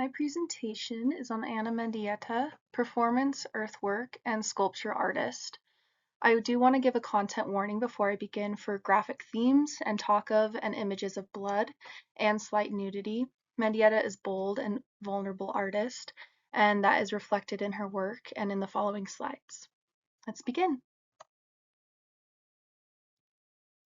My presentation is on Anna Mendieta, performance, earthwork, and sculpture artist. I do want to give a content warning before I begin for graphic themes and talk of and images of blood and slight nudity. Mendieta is bold and vulnerable artist, and that is reflected in her work and in the following slides. Let's begin.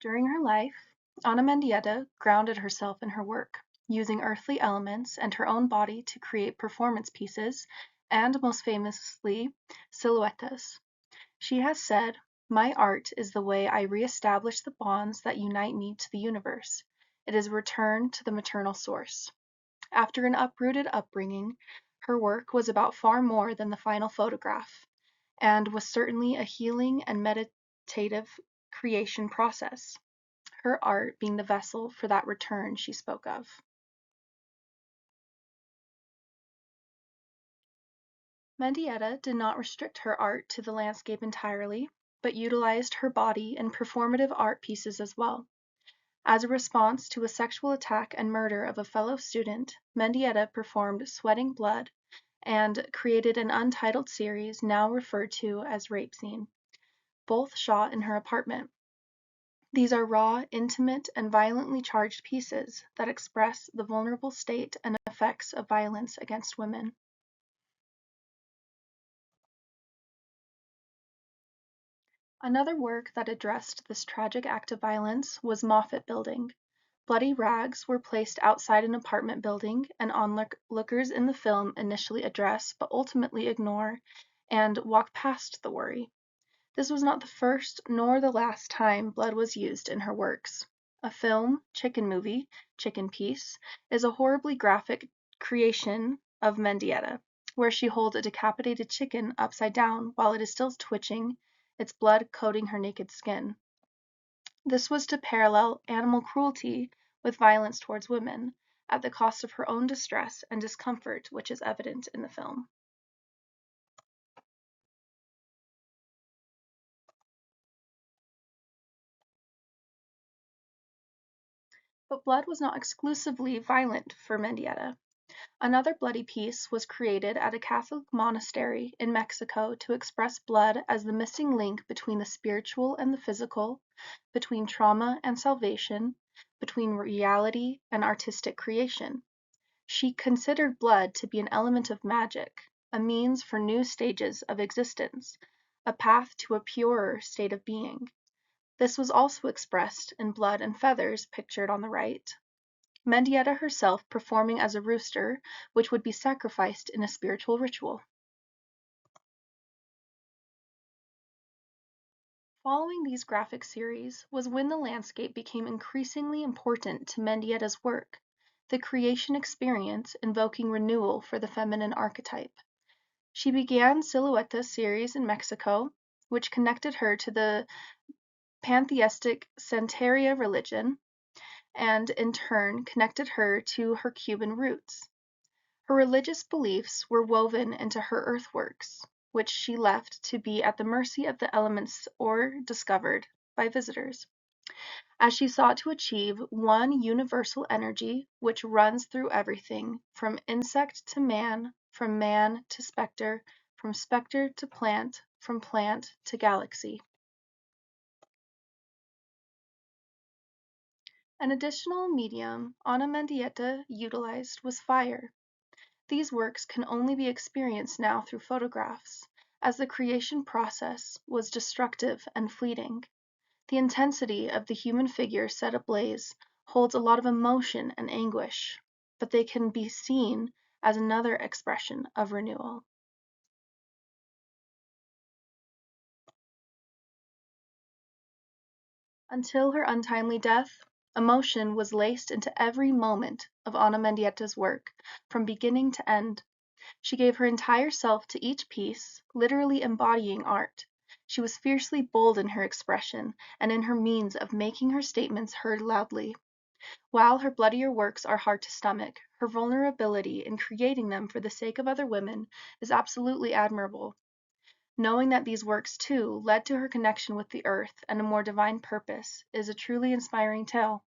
During her life, Anna Mendieta grounded herself in her work, using earthly elements and her own body to create performance pieces and, most famously, silhouettes. She has said, "My art is the way I re-establish the bonds that unite me to the universe. It is a return to the maternal source." After an uprooted upbringing, her work was about far more than the final photograph, and was certainly a healing and meditative creation process, her art being the vessel for that return she spoke of. Mendieta did not restrict her art to the landscape entirely, but utilized her body in performative art pieces as well. As a response to a sexual attack and murder of a fellow student, Mendieta performed Sweating Blood and created an untitled series now referred to as Rape Scene, both shot in her apartment. These are raw, intimate, and violently charged pieces that express the vulnerable state and effects of violence against women. Another work that addressed this tragic act of violence was Moffat Building. Bloody rags were placed outside an apartment building, and onlookers in the film initially address but ultimately ignore and walk past the worry. This was not the first nor the last time blood was used in her works. A film, Chicken Movie, Chicken Piece, is a horribly graphic creation of Mendieta, where she holds a decapitated chicken upside down while it is still twitching, its blood coating her naked skin. This was to parallel animal cruelty with violence towards women, at the cost of her own distress and discomfort, which is evident in the film. But blood was not exclusively violent for Mendieta. Another bloody piece was created at a Catholic monastery in Mexico to express blood as the missing link between the spiritual and the physical, between trauma and salvation, between reality and artistic creation. She considered blood to be an element of magic, a means for new stages of existence, a path to a purer state of being. This was also expressed in blood and feathers pictured on the right. Mendieta herself performing as a rooster, which would be sacrificed in a spiritual ritual. Following these graphic series was when the landscape became increasingly important to Mendieta's work, the creation experience invoking renewal for the feminine archetype. She began Silhouette series in Mexico, which connected her to the pantheistic Santeria religion, and in turn connected her to her Cuban roots. Her religious beliefs were woven into her earthworks, which she left to be at the mercy of the elements or discovered by visitors, as she sought to achieve one universal energy which runs through everything, from insect to man, from man to specter, from specter to plant, from plant to galaxy. An additional medium Ana Mendieta utilized was fire. These works can only be experienced now through photographs, as the creation process was destructive and fleeting. The intensity of the human figure set ablaze holds a lot of emotion and anguish, but they can be seen as another expression of renewal. Until her untimely death, emotion was laced into every moment of Ana Mendieta's work, from beginning to end. She gave her entire self to each piece, literally embodying art. She was fiercely bold in her expression and in her means of making her statements heard loudly. While her bloodier works are hard to stomach, her vulnerability in creating them for the sake of other women is absolutely admirable. Knowing that these works, too, led to her connection with the earth and a more divine purpose is a truly inspiring tale.